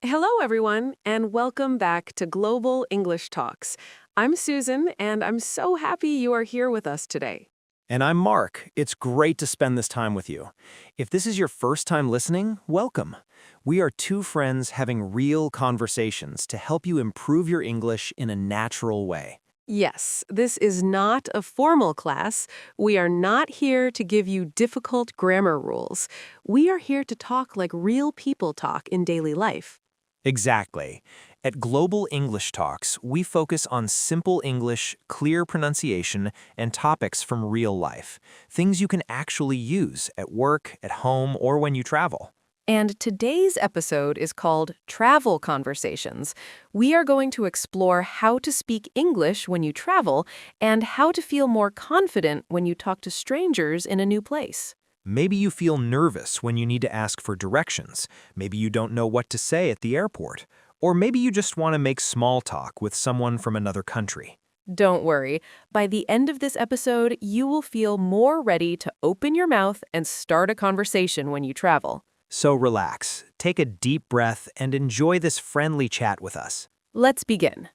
Hello, everyone, and welcome back to Global English Talks. I'm Susan, and I'm so happy you are here with us today. And I'm Mark. It's great to spend this time with you. If this is your first time listening, welcome. We are two friends having real conversations to help you improve your English in a natural way. Yes, this is not a formal class. We are not here to give you difficult grammar rules. We are here to talk like real people talk in daily life. Exactly. At Global English Talks, we focus on simple English, clear pronunciation, and topics from real life. Things you can actually use at work, at home, or when you travel. And today's episode is called Travel Conversations. We are going to explore how to speak English when you travel and how to feel more confident when you talk to strangers in a new place. Maybe you feel nervous when you need to ask for directions. Maybe you don't know what to say at the airport. Or maybe you just want to make small talk with someone from another country. Don't worry, by the end of this episode, you will feel more ready to open your mouth and start a conversation when you travel. So relax, take a deep breath, and enjoy this friendly chat with us. Let's begin.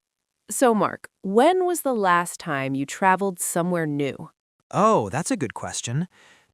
So, Mark, when was the last time you traveled somewhere new? Oh, that's a good question.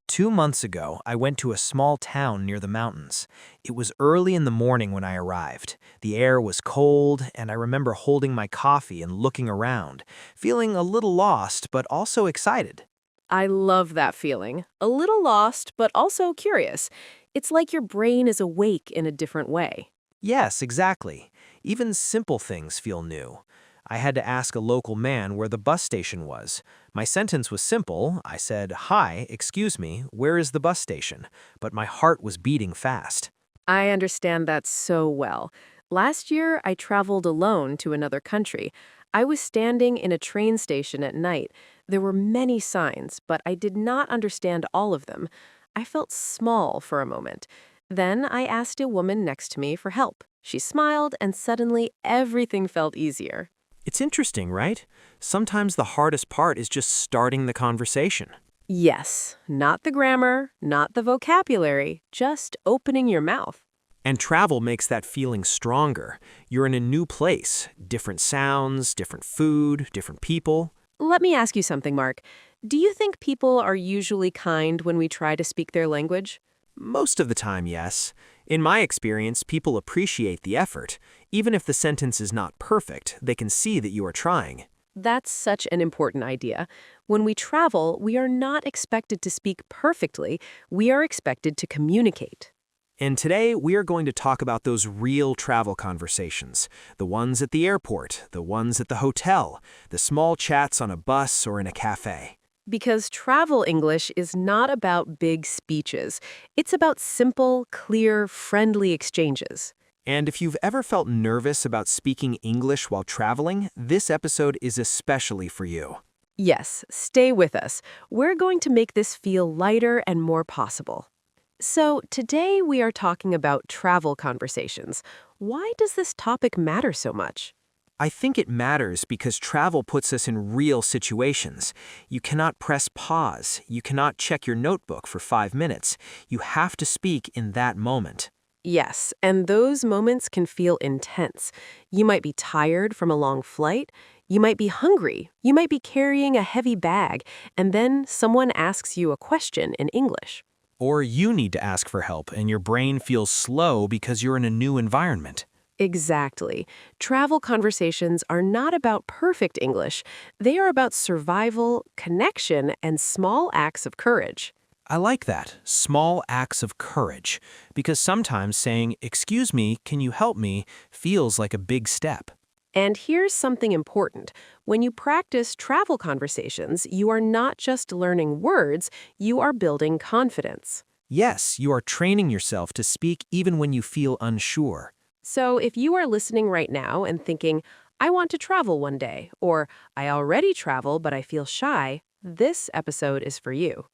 2 months ago, I went to a small town near the mountains. It was early in the morning when I arrived. The air was cold, and I remember holding my coffee and looking around, feeling a little lost but also excited. I love that feeling. A little lost, but also curious. It's like your brain is awake in a different way. Yes, exactly. Even simple things feel new. I had to ask a local man where the bus station was. My sentence was simple. I said, "Hi, excuse me, where is the bus station?" But my heart was beating fast. I understand that so well. Last year, I traveled alone to another country. I was standing in a train station at night. There were many signs, but I did not understand all of them. I felt small for a moment. Then I asked a woman next to me for help. She smiled, and suddenly everything felt easier. It's interesting, right? Sometimes the hardest part is just starting the conversation. Yes, not the grammar, not the vocabulary, just opening your mouth. And travel makes that feeling stronger. You're in a new place, different sounds, different food, different people. Let me ask you something, Mark. Do you think people are usually kind when we try to speak their language? Most of the time, yes. In my experience, people appreciate the effort. Even if the sentence is not perfect, they can see that you are trying. That's such an important idea. When we travel, we are not expected to speak perfectly. We are expected to communicate. And today, we are going to talk about those real travel conversations. The ones at the airport, the ones at the hotel, the small chats on a bus or in a cafe. Because travel English is not about big speeches. It's about simple, clear, friendly exchanges. And if you've ever felt nervous about speaking English while traveling, this episode is especially for you. Yes, stay with us. We're going to make this feel lighter and more possible. So, today we are talking about travel conversations. Why does this topic matter so much? I think it matters because travel puts us in real situations. You cannot press pause. You cannot check your notebook for 5 minutes. You have to speak in that moment. Yes, and those moments can feel intense. You might be tired from a long flight. You might be hungry. You might be carrying a heavy bag, and then someone asks you a question in English. Or you need to ask for help and your brain feels slow because you're in a new environment. Exactly. Travel conversations are not about perfect English. They are about survival, connection, and small acts of courage. I like that, small acts of courage, because sometimes saying, "Excuse me, can you help me," feels like a big step. And here's something important. When you practice travel conversations, you are not just learning words, you are building confidence. Yes, you are training yourself to speak even when you feel unsure. So if you are listening right now and thinking, I want to travel one day, or I already travel but I feel shy, this episode is for you.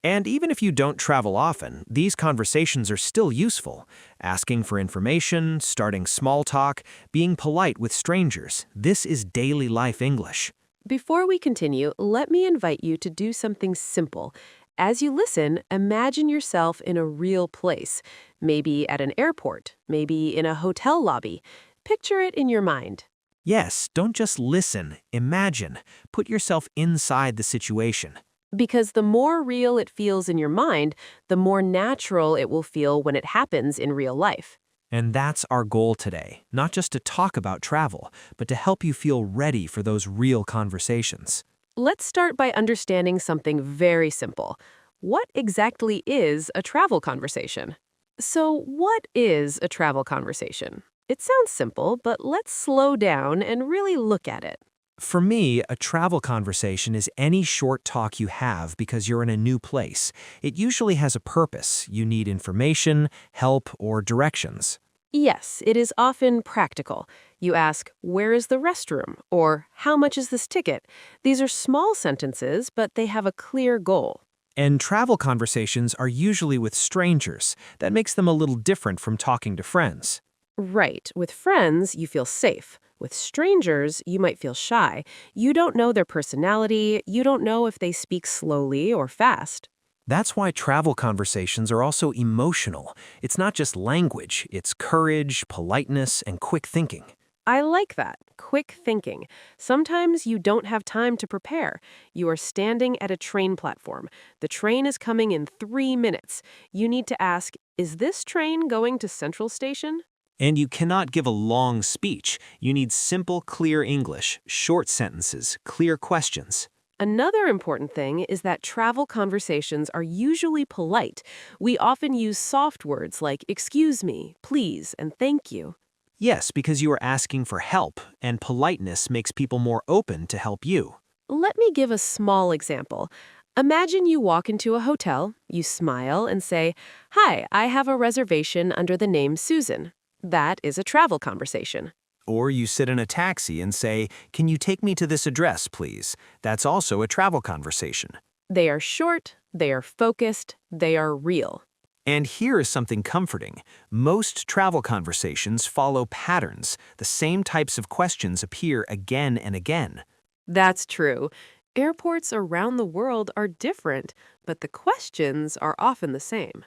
And even if you don't travel often, these conversations are still useful. Asking for information, starting small talk, being polite with strangers. This is daily life English. Before we continue, let me invite you to do something simple. As you listen, imagine yourself in a real place, maybe at an airport, maybe in a hotel lobby. Picture it in your mind. Yes, don't just listen, imagine. Put yourself inside the situation. Because the more real it feels in your mind, the more natural it will feel when it happens in real life. And that's our goal today, not just to talk about travel, but to help you feel ready for those real conversations. Let's start by understanding something very simple. What exactly is a travel conversation? So, what is a travel conversation? It sounds simple, but let's slow down and really look at it. For me, a travel conversation is any short talk you have because you're in a new place. It usually has a purpose. You need information, help, or directions. Yes, it is often practical. You ask, "Where is the restroom?" or "How much is this ticket?" These are small sentences, but they have a clear goal. And travel conversations are usually with strangers. That makes them a little different from talking to friends. Right. With friends, you feel safe. With strangers, you might feel shy. You don't know their personality. You don't know if they speak slowly or fast. That's why travel conversations are also emotional. It's not just language, it's courage, politeness, and quick thinking. I like that. Quick thinking. Sometimes you don't have time to prepare. You are standing at a train platform. The train is coming in 3 minutes. You need to ask, "Is this train going to Central Station?" And you cannot give a long speech. You need simple, clear English, short sentences, clear questions. Another important thing is that travel conversations are usually polite. We often use soft words like "excuse me," "please," and "thank you." Yes, because you are asking for help, and politeness makes people more open to help you. Let me give a small example. Imagine you walk into a hotel, you smile and say, "Hi, I have a reservation under the name Susan." That is a travel conversation. Or you sit in a taxi and say, "Can you take me to this address, please?" That's also a travel conversation. They are short, they are focused, they are real. And here is something comforting. Most travel conversations follow patterns. The same types of questions appear again and again. That's true. Airports around the world are different, but the questions are often the same.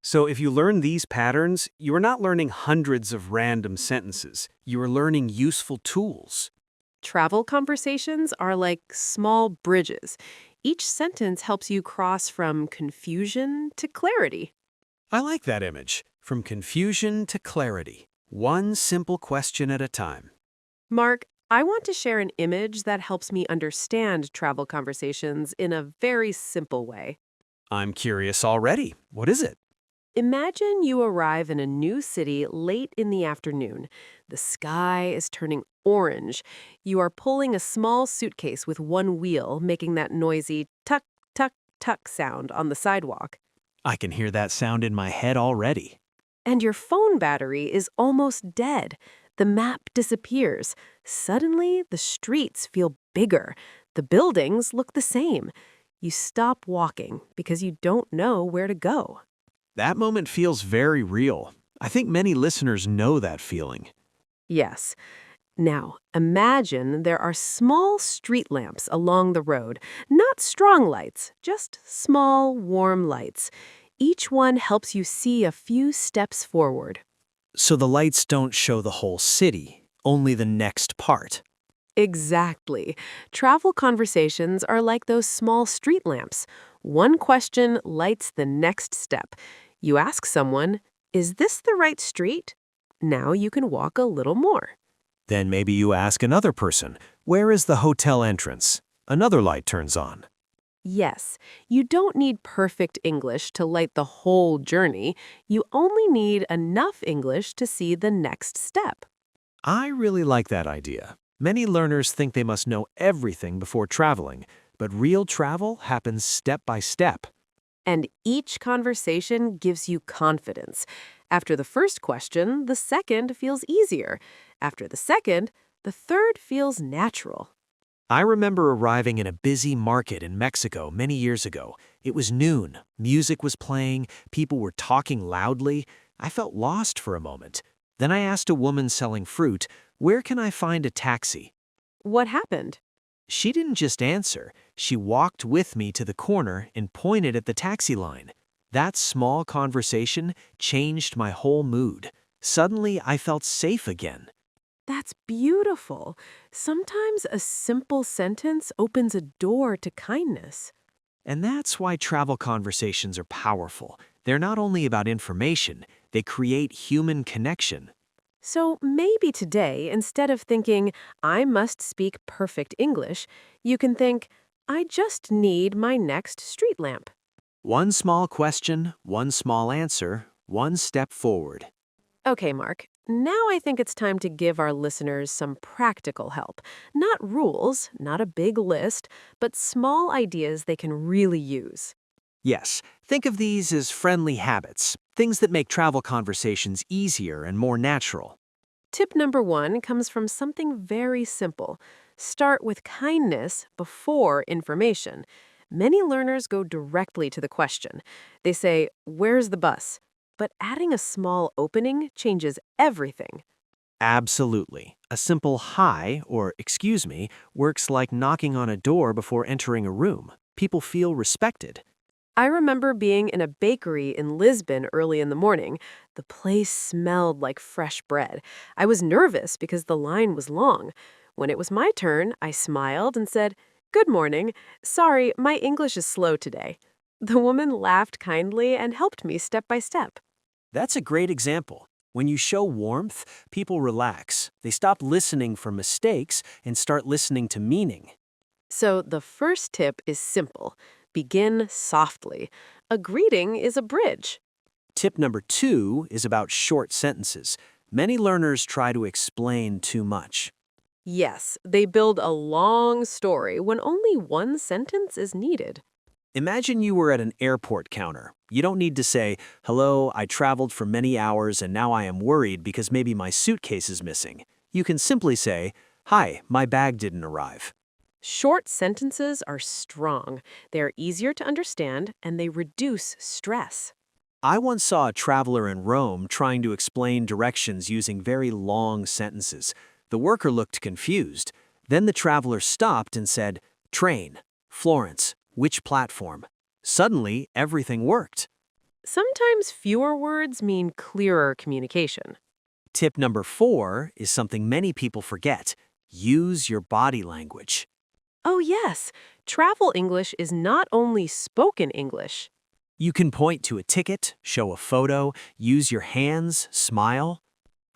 So if you learn these patterns, you are not learning hundreds of random sentences. You are learning useful tools. Travel conversations are like small bridges. Each sentence helps you cross from confusion to clarity. I like that image. From confusion to clarity. One simple question at a time. Mark, I want to share an image that helps me understand travel conversations in a very simple way. I'm curious already. What is it? Imagine you arrive in a new city late in the afternoon. The sky is turning orange. You are pulling a small suitcase with one wheel, making that noisy tuck, tuck, tuck sound on the sidewalk. I can hear that sound in my head already. And your phone battery is almost dead. The map disappears. Suddenly, the streets feel bigger. The buildings look the same. You stop walking because you don't know where to go. That moment feels very real. I think many listeners know that feeling. Yes. Now, imagine there are small street lamps along the road. Not strong lights, just small, warm lights. Each one helps you see a few steps forward. So the lights don't show the whole city, only the next part. Exactly. Travel conversations are like those small street lamps. One question lights the next step. You ask someone, "Is this the right street?" Now you can walk a little more. Then maybe you ask another person, "Where is the hotel entrance?" Another light turns on. Yes, you don't need perfect English to light the whole journey. You only need enough English to see the next step. I really like that idea. Many learners think they must know everything before traveling, but real travel happens step by step. And each conversation gives you confidence. After the first question, the second feels easier. After the second, the third feels natural. I remember arriving in a busy market in Mexico many years ago. It was noon, music was playing, people were talking loudly. I felt lost for a moment. Then I asked a woman selling fruit, "Where can I find a taxi?" What happened? She didn't just answer, She walked with me to the corner and pointed at the taxi line. That small conversation changed my whole mood. Suddenly, I felt safe again. That's beautiful. Sometimes a simple sentence opens a door to kindness. And that's why travel conversations are powerful. They're not only about information, they create human connection. So maybe today, instead of thinking, I must speak perfect English, you can think, I just need my next street lamp. One small question, one small answer, one step forward. Okay, Mark, now I think it's time to give our listeners some practical help. Not rules, not a big list, but small ideas they can really use. Yes, think of these as friendly habits, things that make travel conversations easier and more natural. Tip number 1 comes from something very simple. Start with kindness before information. Many learners go directly to the question. They say, where's the bus? But adding a small opening changes everything. Absolutely. A simple hi or excuse me works like knocking on a door before entering a room. People feel respected. I remember being in a bakery in Lisbon early in the morning. The place smelled like fresh bread. I was nervous because the line was long. When it was my turn, I smiled and said, Good morning. Sorry, my English is slow today. The woman laughed kindly and helped me step by step. That's a great example. When you show warmth, people relax. They stop listening for mistakes and start listening to meaning. So the first tip is simple. Begin softly. A greeting is a bridge. Tip number 2 is about short sentences. Many learners try to explain too much. Yes, they build a long story when only one sentence is needed. Imagine you were at an airport counter. You don't need to say, hello, I traveled for many hours and now I am worried because maybe my suitcase is missing. You can simply say, hi, my bag didn't arrive. Short sentences are strong. They are easier to understand and they reduce stress. I once saw a traveler in Rome trying to explain directions using very long sentences. The worker looked confused. Then the traveler stopped and said, train, Florence, which platform? Suddenly, everything worked. Sometimes fewer words mean clearer communication. Tip number 4 is something many people forget. Use your body language. Oh, yes, travel English is not only spoken English. You can point to a ticket, show a photo, use your hands, smile.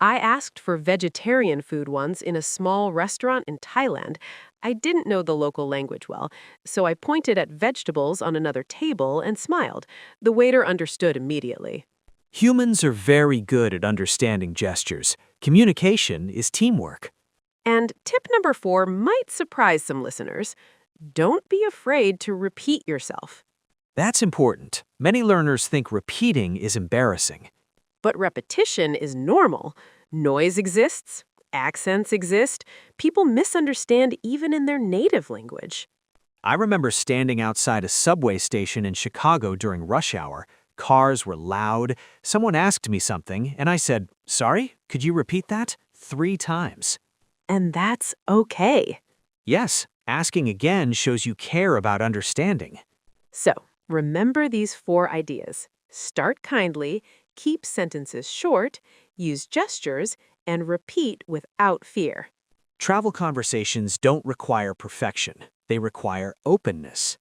I asked for vegetarian food once in a small restaurant in Thailand. I didn't know the local language well, so I pointed at vegetables on another table and smiled. The waiter understood immediately. Humans are very good at understanding gestures. Communication is teamwork. And tip number 4 might surprise some listeners. Don't be afraid to repeat yourself. That's important. Many learners think repeating is embarrassing. But repetition is normal. Noise exists, accents exist, people misunderstand even in their native language. I remember standing outside a subway station in Chicago during rush hour. Cars were loud. Someone asked me something, and I said, sorry, could you repeat that? 3 times. And that's okay. Yes, asking again shows you care about understanding. So, remember these 4 ideas. Start kindly, keep sentences short, use gestures, and repeat without fear. Travel conversations don't require perfection. They require openness.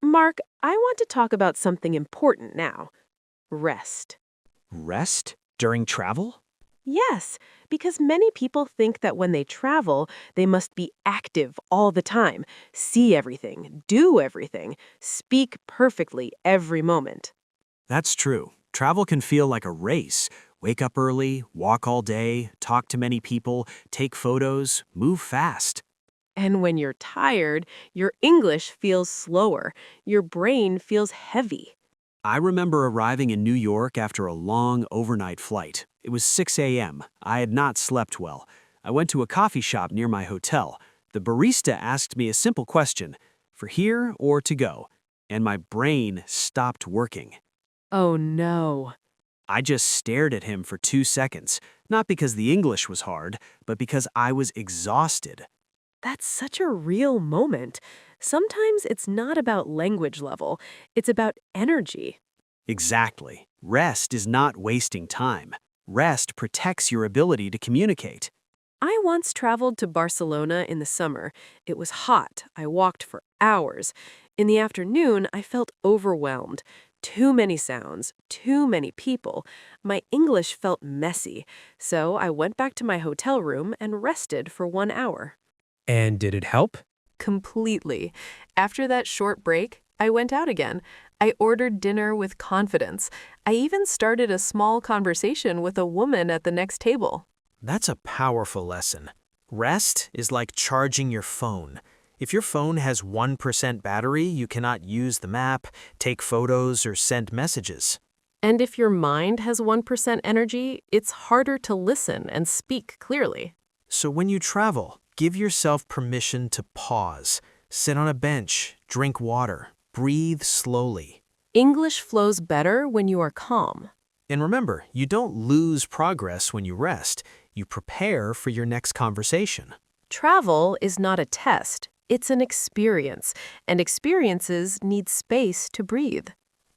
Mark, I want to talk about something important now. Rest. Rest during travel? Yes, because many people think that when they travel, they must be active all the time, see everything, do everything, speak perfectly every moment. That's true. Travel can feel like a race. Wake up early, walk all day, talk to many people, take photos, move fast. And when you're tired, your English feels slower, your brain feels heavy. I remember arriving in New York after a long overnight flight. It was 6 a.m. I had not slept well. I went to a coffee shop near my hotel. The barista asked me a simple question, for here or to go, and my brain stopped working. Oh no. I just stared at him for 2 seconds, not because the English was hard, but because I was exhausted. That's such a real moment. Sometimes it's not about language level, it's about energy. Exactly. Rest is not wasting time. Rest protects your ability to communicate. I once traveled to Barcelona in the summer. It was hot. I walked for hours. In the afternoon, I felt overwhelmed. Too many sounds, too many people. My English felt messy, so I went back to my hotel room and rested for 1 hour. And did it help? Completely. After that short break, I went out again. I ordered dinner with confidence. I even started a small conversation with a woman at the next table. That's a powerful lesson. Rest is like charging your phone. If your phone has 1% battery, you cannot use the map, take photos, or send messages. And if your mind has 1% energy, it's harder to listen and speak clearly. So when you travel, give yourself permission to pause. Sit on a bench, drink water, breathe slowly. English flows better when you are calm. And remember, you don't lose progress when you rest. You prepare for your next conversation. Travel is not a test, it's an experience, and experiences need space to breathe.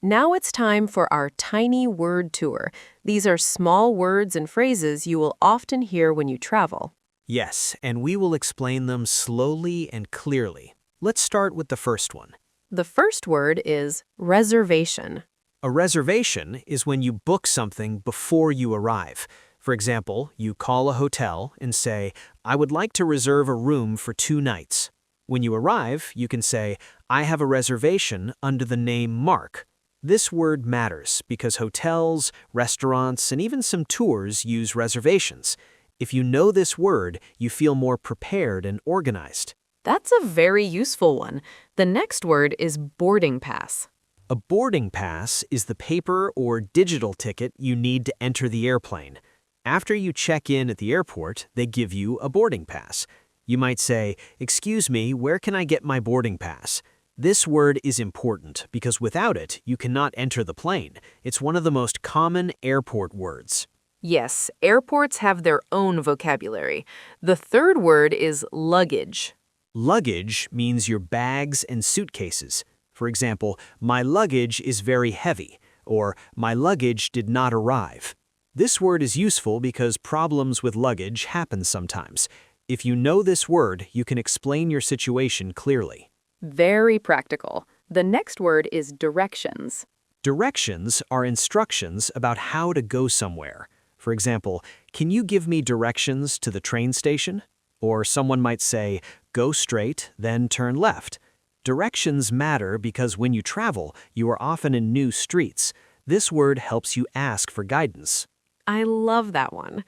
Now it's time for our tiny word tour. These are small words and phrases you will often hear when you travel. Yes, and we will explain them slowly and clearly. Let's start with the first one. The first word is reservation. A reservation is when you book something before you arrive. For example, you call a hotel and say, "I would like to reserve a room for 2 nights." When you arrive, you can say, "I have a reservation under the name Mark." This word matters because hotels, restaurants, and even some tours use reservations. If you know this word, you feel more prepared and organized. That's a very useful one. The next word is boarding pass. A boarding pass is the paper or digital ticket you need to enter the airplane. After you check in at the airport, they give you a boarding pass. You might say, "Excuse me, where can I get my boarding pass?" This word is important because without it, you cannot enter the plane. It's one of the most common airport words. Yes, airports have their own vocabulary. The third word is luggage. Luggage means your bags and suitcases. For example, "My luggage is very heavy," or "My luggage did not arrive." This word is useful because problems with luggage happen sometimes. If you know this word, you can explain your situation clearly. Very practical. The next word is directions. Directions are instructions about how to go somewhere. For example, "Can you give me directions to the train station?" Or someone might say, "Go straight, then turn left." Directions matter because when you travel, you are often in new streets. This word helps you ask for guidance. I love that one.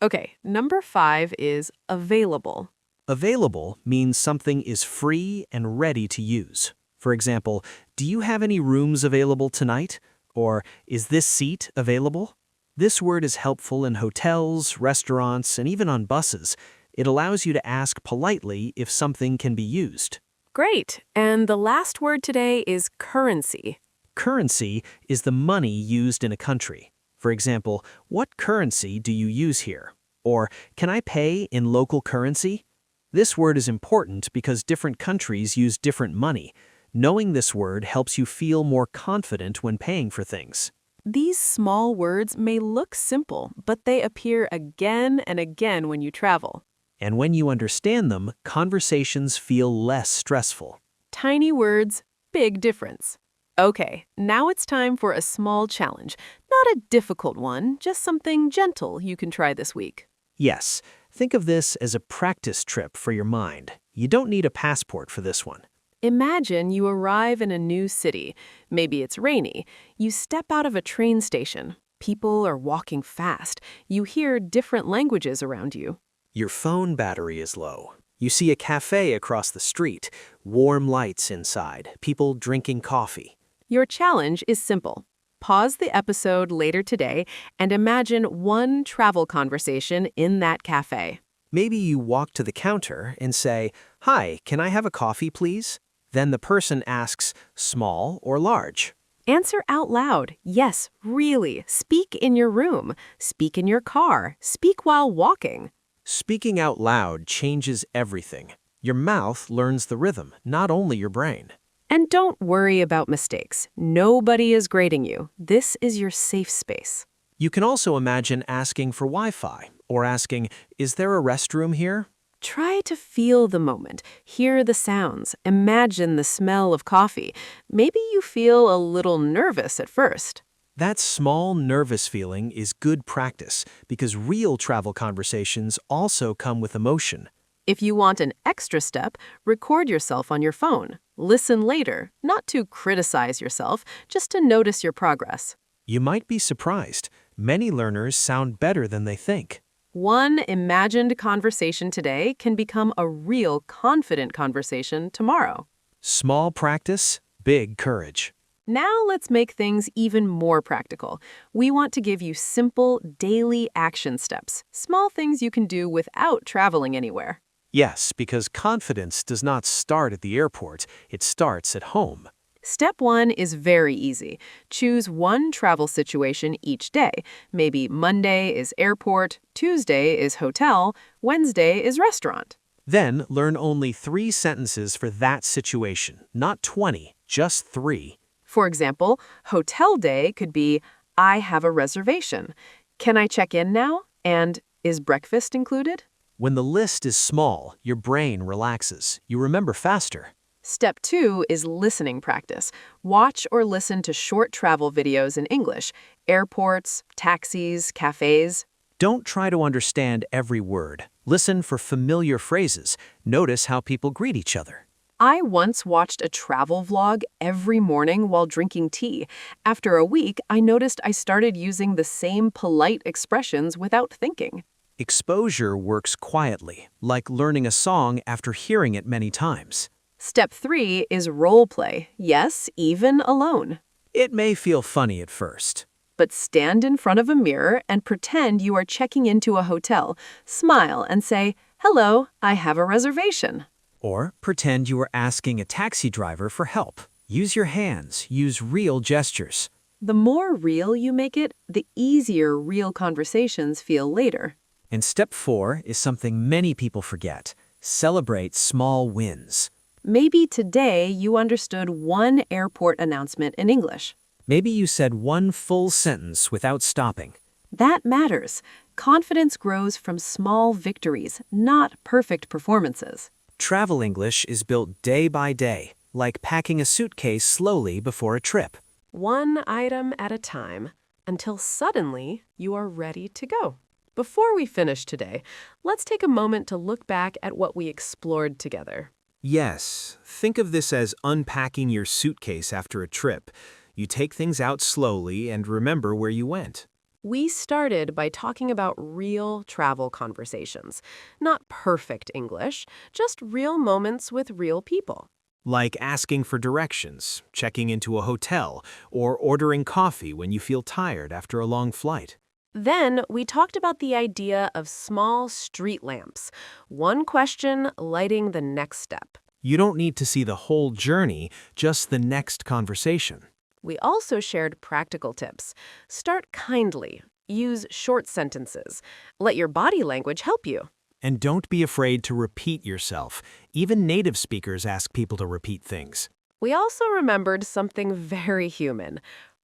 Okay, number 5 is available. Available means something is free and ready to use. For example, "Do you have any rooms available tonight?" Or "Is this seat available?" This word is helpful in hotels, restaurants, and even on buses. It allows you to ask politely if something can be used. Great. And the last word today is currency. Currency is the money used in a country. For example, "What currency do you use here?" Or "Can I pay in local currency?" This word is important because different countries use different money. Knowing this word helps you feel more confident when paying for things. These small words may look simple, but they appear again and again when you travel. And when you understand them, conversations feel less stressful. Tiny words, big difference. Okay, now it's time for a small challenge. Not a difficult one, just something gentle you can try this week. Yes, think of this as a practice trip for your mind. You don't need a passport for this one. Imagine you arrive in a new city. Maybe it's rainy. You step out of a train station. People are walking fast. You hear different languages around you. Your phone battery is low. You see a cafe across the street, warm lights inside, people drinking coffee. Your challenge is simple. Pause the episode later today and imagine one travel conversation in that cafe. Maybe you walk to the counter and say, "Hi, can I have a coffee, please?" Then the person asks, "Small or large?" Answer out loud. Yes, really. Speak in your room. Speak in your car. Speak while walking. Speaking out loud changes everything. Your mouth learns the rhythm, not only your brain. And don't worry about mistakes. Nobody is grading you. This is your safe space. You can also imagine asking for Wi-Fi or asking, "Is there a restroom here?" Try to feel the moment, hear the sounds, imagine the smell of coffee. Maybe you feel a little nervous at first. That small, nervous feeling is good practice because real travel conversations also come with emotion. If you want an extra step, record yourself on your phone. Listen later, not to criticize yourself, just to notice your progress. You might be surprised. Many learners sound better than they think. One imagined conversation today can become a real confident conversation tomorrow. Small practice, big courage. Now let's make things even more practical. We want to give you simple, daily action steps, small things you can do without traveling anywhere. Yes, because confidence does not start at the airport, it starts at home. Step 1 is very easy. Choose one travel situation each day. Maybe Monday is airport, Tuesday is hotel, Wednesday is restaurant. Then learn only 3 sentences for that situation, not 20, just 3. For example, hotel day could be, I have a reservation. Can I check in now? And is breakfast included? When the list is small, your brain relaxes. You remember faster. Step 2 is listening practice. Watch or listen to short travel videos in English, airports, taxis, cafes. Don't try to understand every word. Listen for familiar phrases. Notice how people greet each other. I once watched a travel vlog every morning while drinking tea. After a week, I noticed I started using the same polite expressions without thinking. Exposure works quietly, like learning a song after hearing it many times. Step 3 is role play. Yes, even alone. It may feel funny at first. But stand in front of a mirror and pretend you are checking into a hotel. Smile and say, "Hello, I have a reservation." Or pretend you are asking a taxi driver for help. Use your hands, use real gestures. The more real you make it, the easier real conversations feel later. And step 4 is something many people forget. Celebrate small wins. Maybe today you understood one airport announcement in English. Maybe you said one full sentence without stopping. That matters. Confidence grows from small victories, not perfect performances. Travel English is built day by day, like packing a suitcase slowly before a trip. One item at a time, until suddenly you are ready to go. Before we finish today, let's take a moment to look back at what we explored together. Yes, think of this as unpacking your suitcase after a trip. You take things out slowly and remember where you went. We started by talking about real travel conversations. Not perfect English, just real moments with real people. Like asking for directions, checking into a hotel, or ordering coffee when you feel tired after a long flight. Then we talked about the idea of small street lamps, one question lighting the next step. You don't need to see the whole journey, just the next conversation. We also shared practical tips. Start kindly. Use short sentences. Let your body language help you. And don't be afraid to repeat yourself. Even native speakers ask people to repeat things. We also remembered something very human.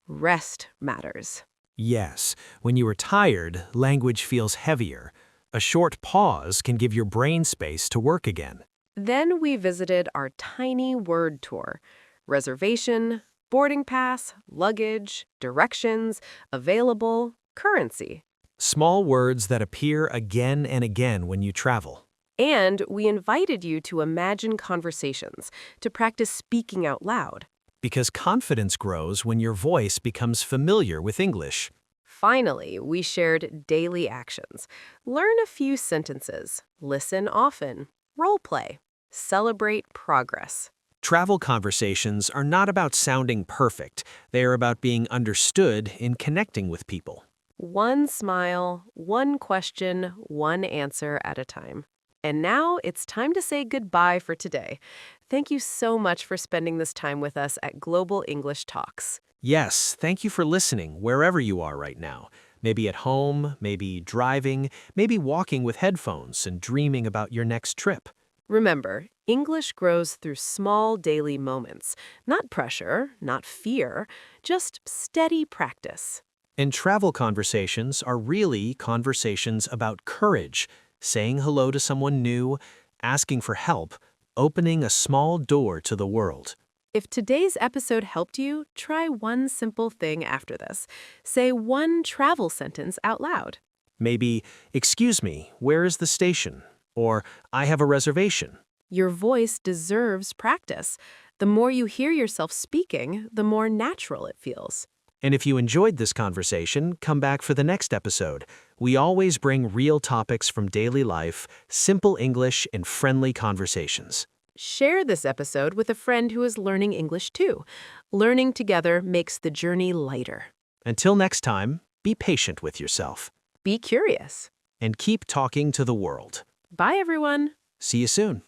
Rest matters. Yes, when you are tired, language feels heavier. A short pause can give your brain space to work again. Then we visited our tiny word tour. Reservation, boarding pass, luggage, directions, available, currency. Small words that appear again and again when you travel. And we invited you to imagine conversations, to practice speaking out loud. Because confidence grows when your voice becomes familiar with English. Finally, we shared daily actions. Learn a few sentences, listen often, role play, celebrate progress. Travel conversations are not about sounding perfect. They are about being understood in connecting with people. One smile, one question, one answer at a time. And now it's time to say goodbye for today. Thank you so much for spending this time with us at Global English Talks. Yes, thank you for listening wherever you are right now. Maybe at home, maybe driving, maybe walking with headphones and dreaming about your next trip. Remember, English grows through small daily moments, not pressure, not fear, just steady practice. And travel conversations are really conversations about courage, saying hello to someone new, asking for help, opening a small door to the world. If today's episode helped you, try one simple thing after this. Say one travel sentence out loud. Maybe, "Excuse me, where is the station?" Or, "I have a reservation." Your voice deserves practice. The more you hear yourself speaking, the more natural it feels. And if you enjoyed this conversation, come back for the next episode. We always bring real topics from daily life, simple English, and friendly conversations. Share this episode with a friend who is learning English too. Learning together makes the journey lighter. Until next time, be patient with yourself Be curious. and keep talking to the world. Bye, everyone. See you soon.